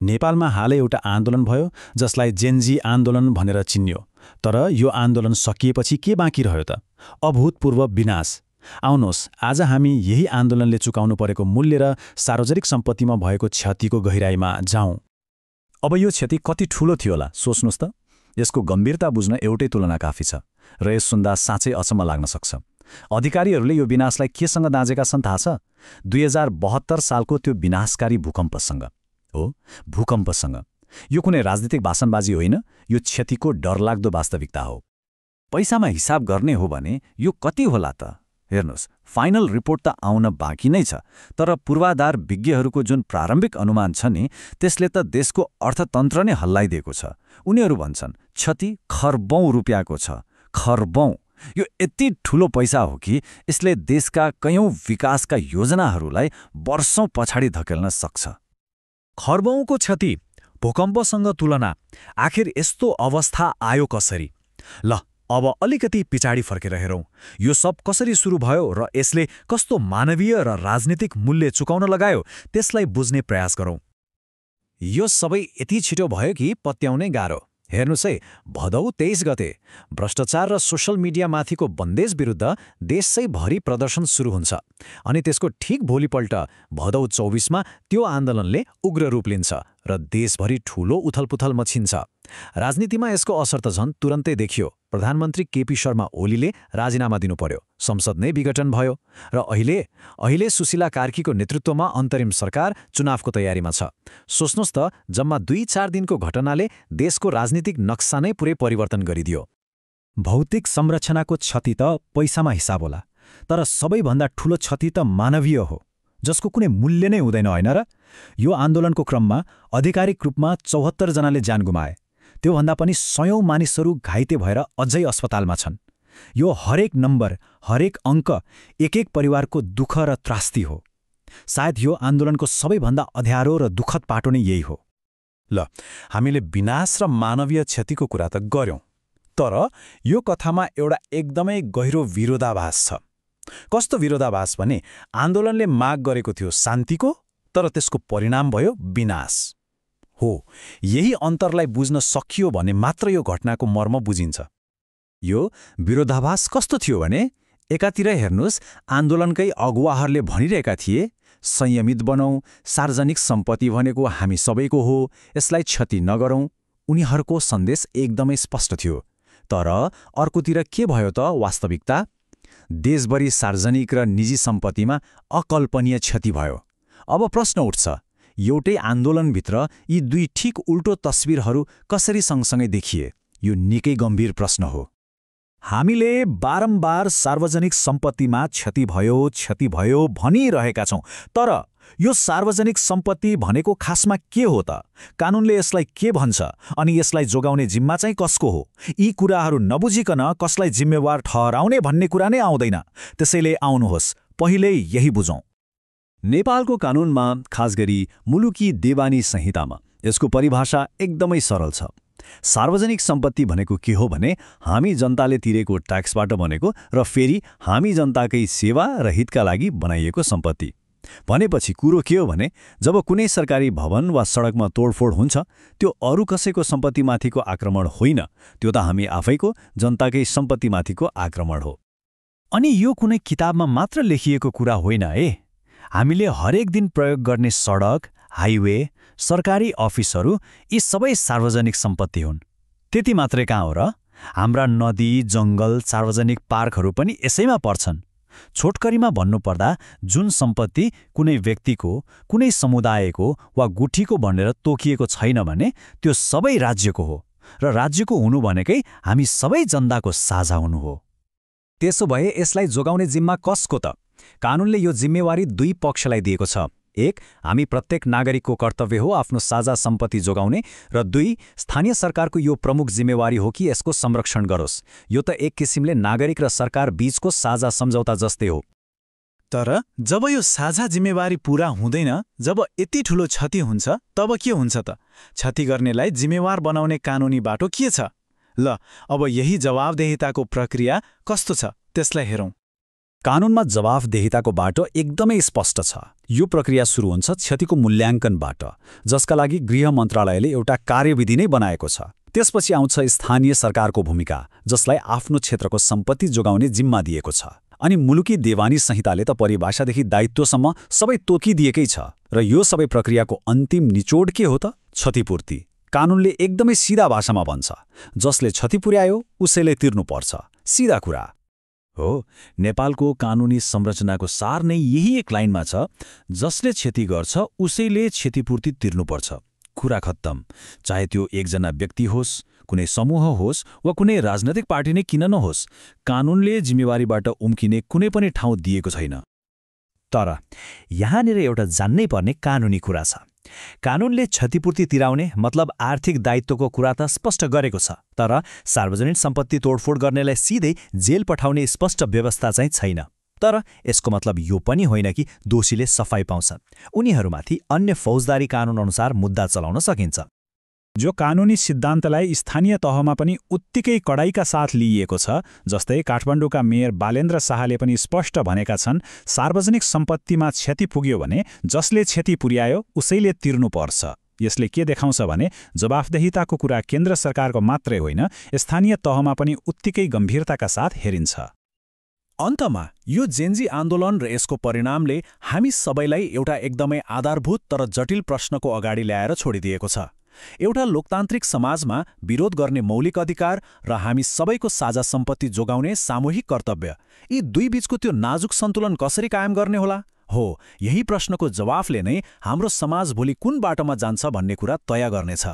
नेपालमा हालै एउटा आन्दोलन भयो जसलाई जेनजी आन्दोलन भनेर चिन्यो। तर यो आन्दोलन सकिएपछि के बाँकी रह्यो त? अभूतपूर्व विनाश। आउनुहोस्, आज हामी यही आन्दोलनले चुकाउनु परेको मूल्य र सार्वजनिक सम्पत्तिमा भएको क्षतिको गहिराईमा जाउँ। अब यो क्षति कति ठूलो थियो होला सोच्नुहोस् त। यसको गम्भीरता बुझ्न एउटै तुलना काफी छ र यस सुन्दा साँच्चै अचम्म लाग्न सक्छ। अधिकारीहरूले यो विनाशलाई केसँग दाँजेका छन् थाहा छ? 2072 सालको त्यो विनाशकारी भूकम्पसँग हो। भूकम्पसँग। यो कुनै राजनीतिक भाषणबाजी होइन, यो क्षतिको डरलाग्दो वास्तविकता हो। पैसामा हिसाब गर्ने हो भने यो कति होला त? हेर्नुहोस्, फाइनल रिपोर्ट त आउन बाँकी नै छ, तर पूर्वाधार विज्ञहरूको जुन प्रारम्भिक अनुमान छ नि, त्यसले त देशको अर्थतन्त्र नै हल्लाइदिएको छ। उनीहरू भन्छन् क्षति खर्बौं रुपियाँको छ। खर्बौं! यो यति ठूलो पैसा हो कि यसले देशका कयौं विकासका योजनाहरूलाई वर्षौं पछाडि धकेल्न सक्छ। खर्बौंको क्षति, भूकम्पसँग तुलना। आखिर यस्तो अवस्था आयो कसरी? ल, अब अलिकति पिछाडि फर्केर हेरौँ। यो सब कसरी सुरु भयो र यसले कस्तो मानवीय र राजनीतिक मूल्य चुकाउन लगायो, त्यसलाई बुझ्ने प्रयास गरौँ। यो सबै यति छिटो भयो कि पत्याउनै गाह्रो। हेर्नुहोस् है, भदौ 23 गते भ्रष्टाचार र सोशल मिडियामाथिको बन्देज विरुद्ध देशैभरि प्रदर्शन सुरु हुन्छ। अनि त्यसको ठिक भोलिपल्ट भदौ 24मा त्यो आन्दोलनले उग्र रूप लिन्छ र देशभरि ठूलो उथलपुथल मचिन्छ। राजनीतिमा यसको असर त झन् तुरन्तै देखियो। प्रधानमन्त्री केपी शर्मा ओलीले राजीनामा दिनु पर्यो, संसद नै विघटन भयो र अहिले सुशीला कार्कीको नेतृत्वमा अन्तरिम सरकार चुनावको तयारीमा छ। सोच्नुहोस् त, जम्मा 2-4 दिनको घटनाले देशको राजनीतिक नक्सा नै पुरै परिवर्तन गरिदियो। भौतिक संरचनाको क्षति त पैसामा हिसाब होला, तर सबैभन्दा ठूलो क्षति त मानवीय हो, जसको कुनै मूल्य नै हुँदैन, होइन र? यो आन्दोलनको क्रममा आधिकारिक रूपमा 74 जनाले ज्यान गुमाए। त्योभन्दा पनि सयौं मानिसहरू घाइते भएर अझै अस्पतालमा छन्। यो हरेक नम्बर, हरेक अङ्क एक एक परिवारको दुःख र त्रास्ती हो। सायद यो आन्दोलनको सबैभन्दा अध्यारो र दुःखद पाटो नै यही हो। ल, हामीले विनाश र मानवीय क्षतिको कुरा त गर्यौं, तर यो कथामा एउटा एकदमै गहिरो विरोधाभास छ। कस्तो विरोधाभास भने, आन्दोलनले माग गरेको थियो शान्तिको, तर त्यसको परिणाम भयो विनाश। हो, यही अन्तरलाई बुझ्न सकियो भने मात्र यो घटनाको मर्म बुझिन्छ। यो विरोधाभास कस्तो थियो भने, एकातिर हेर्नुहोस्, आन्दोलनकै अगुवाहरूले भनिरहेका थिए संयमित बनौँ, सार्वजनिक सम्पत्ति भनेको हामी सबैको हो, यसलाई क्षति नगरौँ। उनीहरूको सन्देश एकदमै स्पष्ट थियो। तर अर्कोतिर के भयो त वास्तविकता? देशभरि सार्वजनिक र निजी सम्पत्तिमा अकल्पनीय क्षति भयो। अब प्रश्न उठ्छ, एउटै आन्दोलनभित्र यी दुई ठिक उल्टो तस्बिरहरू कसरी सँगसँगै देखिए? यो निकै गम्भीर प्रश्न हो। हामीले बारम्बार सार्वजनिक सम्पत्तिमा क्षति भयो भनिरहेका छौँ, तर यो सार्वजनिक सम्पत्ति भनेको खासमा के हो त? कानुनले यसलाई के भन्छ अनि यसलाई जोगाउने जिम्मा चाहिँ कसको हो? यी कुराहरू नबुझिकन कसलाई जिम्मेवार ठहराउने भन्ने कुरा नै आउँदैन। त्यसैले आउनुहोस्, पहिले यही बुझौँ। नेपालको कानुनमा, खास गरी मुलुकी देवानी संहितामा यसको परिभाषा एकदमै सरल छ। सार्वजनिक सम्पत्ति भनेको के हो भने, हामी जनताले तिरेको ट्याक्सबाट बनेको र फेरि हामी जनताकै सेवा र हितका लागि बनाइएको सम्पत्ति। भनेपछि कुरो के हो भने, जब कुनै सरकारी भवन वा सडकमा तोडफोड हुन्छ, त्यो अरू कसैको सम्पत्तिमाथिको आक्रमण होइन, त्यो त हामी आफैको जनताकै सम्पत्तिमाथिको आक्रमण हो। अनि यो कुनै किताबमा मात्र लेखिएको कुरा होइन है। हामीले हरेक दिन प्रयोग गर्ने सडक, हाइवे, सरकारी अफिसहरू यी सबै सार्वजनिक सम्पत्ति हुन्। त्यति मात्रै कहाँ हो र? हाम्रा नदी, जङ्गल, सार्वजनिक पार्कहरू पनि यसैमा पर्छन्। छोटकरीमा भन्नुपर्दा, जुन सम्पत्ति कुनै व्यक्तिको, कुनै समुदायको वा गुठीको भनेर तोकिएको छैन भने त्यो सबै राज्यको हो, र राज्यको हुनु भनेकै हामी सबै जनताको साझा हुनु हो। त्यसो भए यसलाई जोगाउने जिम्मा कसको त? कानुनले यो जिम्मेवारी दुई पक्षलाई दिएको छ। एक, हामी प्रत्येक नागरिकको कर्तव्य हो आफ्नो साझा सम्पत्ति जोगाउने, र दुई, स्थानीय सरकारको यो प्रमुख जिम्मेवारी हो कि यसको संरक्षण गरोस्। यो त एक किसिमले नागरिक र सरकार बीचको साझा सम्झौता जस्तै हो। तर जब यो साझा जिम्मेवारी पूरा हुँदैन, जब यति ठूलो क्षति हुन्छ, तब के हुन्छ त? क्षति गर्नेलाई जिम्मेवार बनाउने कानुनी बाटो के छ? ल, अब यही जवाबदेहिताको प्रक्रिया कस्तो छ त्यसलाई हेरौँ। कानूनमा जवाफदेहिताको बाटो एकदमै स्पष्ट छ। यो प्रक्रिया सुरु हुन्छ क्षतिको मूल्याङ्कनबाट, जसका लागि गृह मन्त्रालयले एउटा कार्यविधि नै बनाएको छ। त्यसपछि आउँछ स्थानीय सरकारको भूमिका, जसलाई आफ्नो क्षेत्रको सम्पत्ति जोगाउने जिम्मा दिएको छ। अनि मुलुकी देवानी संहिताले त परिभाषादेखि दायित्वसम्म सबै तोकिदिएकै छ। र यो सबै प्रक्रियाको अन्तिम निचोड के हो त? क्षतिपूर्ति। कानूनले एकदमै सिधा भाषामा भन्छ, जसले क्षति पुर्यायो उसैले तिर्नुपर्छ। सिधा कुरा हो। नेपालको कानूनी संरचनाको सार नै यही एक लाइनमा छ, जसले क्षति गर्छ उसैले क्षतिपूर्ति तिर्नुपर्छ। कुरा खत्तम। चाहे त्यो एकजना व्यक्ति होस्, कुनै समूह होस् वा कुनै राजनैतिक पार्टी नै किन नहोस्, कानूनले जिम्मेवारीबाट उम्किने कुनै पनि ठाउँ दिएको छैन। तर यहाँनिर एउटा जान्नै पर्ने कानूनी कुरा छ। कानूनले क्षतिपूर्ति तिराउने मतलब आर्थिक दायित्वको कुरा त स्पष्ट गरेको छ, तर सार्वजनिक सम्पत्ति तोडफोड गर्नेलाई सिधै जेल पठाउने स्पष्ट व्यवस्था चाहिँ छैन। तर यसको मतलब यो पनि होइन कि दोषीले सफाई पाउँछन्। उनीहरूमाथि अन्य फौजदारी कानून अनुसार मुद्दा चलाउन सकिन्छ। जो कानूनी सिद्धान्तलाई स्थानीय तहमा पनि उत्तिकै कडाइका साथ लिइएको छ। जस्तै काठमाडौँका मेयर बालेन्द्र शाहले पनि स्पष्ट भनेका छन्, सार्वजनिक सम्पत्तिमा क्षति पुग्यो भने जसले क्षति पुर्यायो उसैले तिर्नुपर्छ। यसले के देखाउँछ भने जवाफदेहिताको कुरा केन्द्र सरकारको मात्रै होइन, स्थानीय तहमा पनि उत्तिकै गम्भीरताका साथ हेरिन्छ। अन्तमा यो जेन्जी आन्दोलन र यसको परिणामले हामी सबैलाई एउटा एकदमै आधारभूत तर जटिल प्रश्नको अगाडि ल्याएर छोडिदिएको छ। एउटा लोकतान्त्रिक समाजमा विरोध गर्ने मौलिक अधिकार र हामी सबैको साझा सम्पत्ति जोगाउने सामूहिक कर्तव्य, यी दुई बीचको त्यो नाजुक सन्तुलन कसरी कायम गर्ने होला? हो, यही प्रश्नको जवाफले नै हाम्रो समाज भोलि कुन बाटोमा जान्छ भन्ने कुरा तय गर्नेछ।